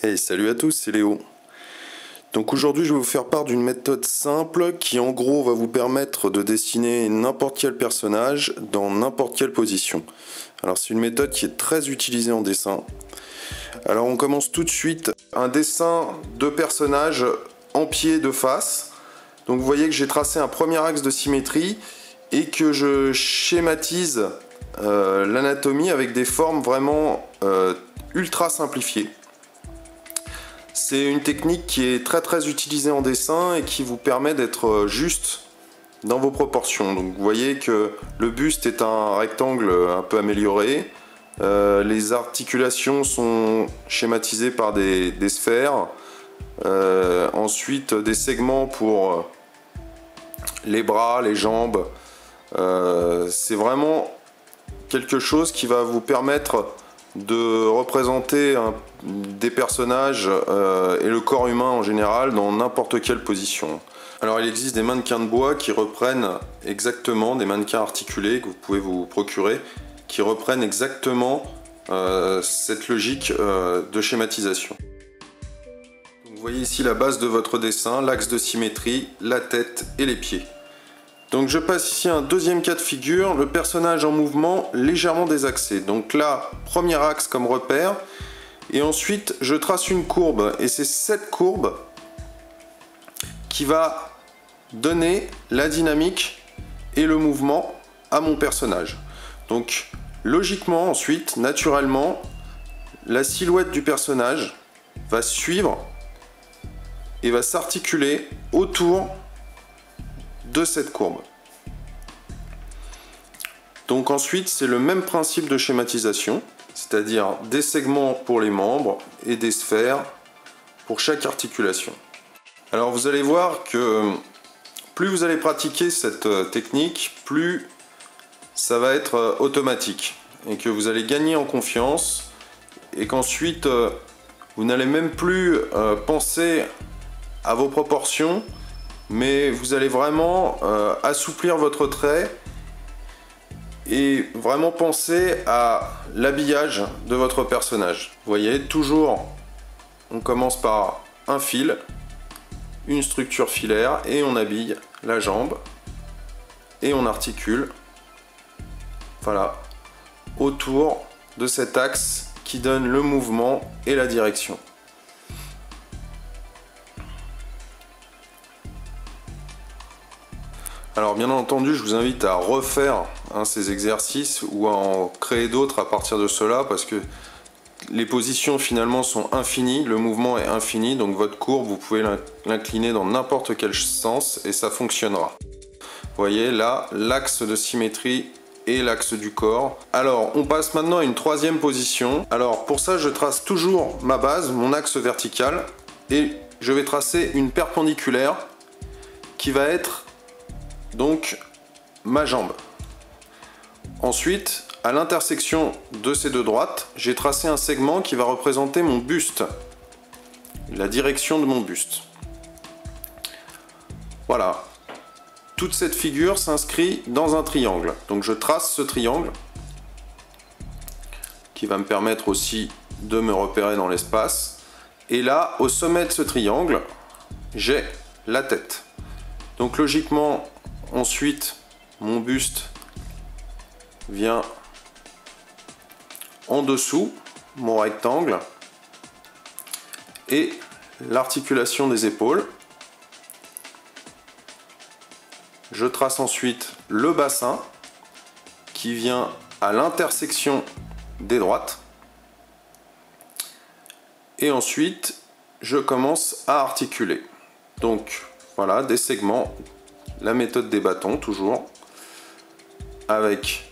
Hey, salut à tous, c'est Léo. Donc aujourd'hui, je vais vous faire part d'une méthode simple qui en gros va vous permettre de dessiner n'importe quel personnage dans n'importe quelle position. Alors c'est une méthode qui est très utilisée en dessin. Alors on commence tout de suite un dessin de personnage en pied de face. Donc vous voyez que j'ai tracé un premier axe de symétrie et que je schématise l'anatomie avec des formes vraiment ultra simplifiées. C'est une technique qui est très utilisée en dessin et qui vous permet d'être juste dans vos proportions. Donc vous voyez que le buste est un rectangle un peu amélioré. Les articulations sont schématisées par des sphères. Ensuite des segments pour les bras, les jambes. C'est vraiment quelque chose qui va vous permettre de représenter des personnages et le corps humain en général dans n'importe quelle position. Alors il existe des mannequins de bois qui reprennent exactement, des mannequins articulés que vous pouvez vous procurer, qui reprennent exactement cette logique de schématisation. Donc, vous voyez ici la base de votre dessin, l'axe de symétrie, la tête et les pieds. Donc je passe ici à un deuxième cas de figure, le personnage en mouvement légèrement désaxé. Donc là, premier axe comme repère, et ensuite je trace une courbe, et c'est cette courbe qui va donner la dynamique et le mouvement à mon personnage. Donc logiquement ensuite, naturellement, la silhouette du personnage va suivre et va s'articuler autour de cette courbe. Donc ensuite c'est le même principe de schématisation, c'est-à-dire des segments pour les membres et des sphères pour chaque articulation. Alors vous allez voir que plus vous allez pratiquer cette technique, plus ça va être automatique et que vous allez gagner en confiance et qu'ensuite vous n'allez même plus penser à vos proportions, mais vous allez vraiment assouplir votre trait et vraiment penser à l'habillage de votre personnage. Vous voyez, toujours on commence par un fil, une structure filaire et on habille la jambe et on articule, voilà, autour de cet axe qui donne le mouvement et la direction. Alors bien entendu, je vous invite à refaire ces exercices ou à en créer d'autres à partir de cela parce que les positions finalement sont infinies, le mouvement est infini, donc votre courbe, vous pouvez l'incliner dans n'importe quel sens et ça fonctionnera. Vous voyez là, l'axe de symétrie et l'axe du corps. Alors on passe maintenant à une troisième position. Alors pour ça, je trace toujours ma base, mon axe vertical et je vais tracer une perpendiculaire qui va être donc ma jambe. Ensuite, à l'intersection de ces deux droites, j'ai tracé un segment qui va représenter mon buste, la direction de mon buste. Voilà. Toute cette figure s'inscrit dans un triangle. Donc je trace ce triangle qui va me permettre aussi de me repérer dans l'espace. Et là, au sommet de ce triangle, j'ai la tête. Donc logiquement, ensuite, mon buste vient en dessous, mon rectangle, et l'articulation des épaules. Je trace ensuite le bassin qui vient à l'intersection des droites. Et ensuite, je commence à articuler. Donc voilà, des segments, la méthode des bâtons toujours, avec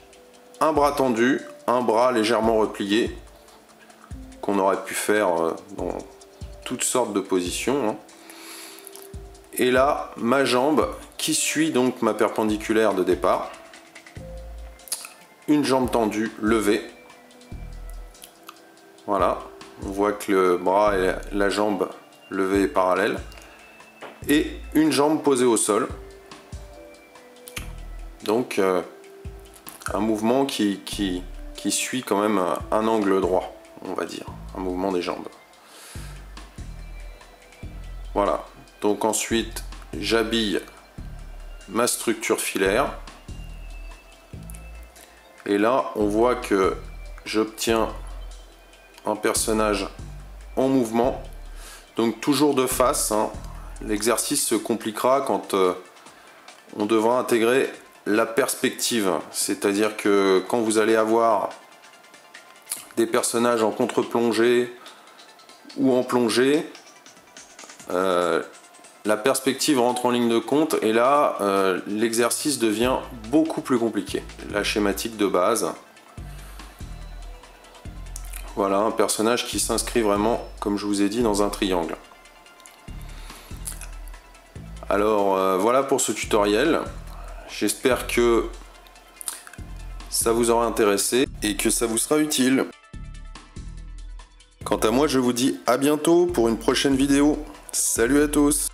un bras tendu, un bras légèrement replié, qu'on aurait pu faire dans toutes sortes de positions. Et là, ma jambe qui suit donc ma perpendiculaire de départ. Une jambe tendue, levée. Voilà, on voit que le bras et la jambe levée est parallèle. Et une jambe posée au sol. Donc un mouvement qui suit quand même un angle droit, on va dire, un mouvement des jambes. Voilà, donc ensuite j'habille ma structure filaire. Et là, on voit que j'obtiens un personnage en mouvement. Donc toujours de face, hein. L'exercice se compliquera quand on devra intégrer la perspective. C'est-à-dire que quand vous allez avoir des personnages en contre-plongée ou en plongée, la perspective rentre en ligne de compte et là l'exercice devient beaucoup plus compliqué. La schématique de base, voilà un personnage qui s'inscrit vraiment, comme je vous ai dit, dans un triangle. Alors voilà pour ce tutoriel, j'espère que ça vous aura intéressé et que ça vous sera utile. Quant à moi, je vous dis à bientôt pour une prochaine vidéo. Salut à tous!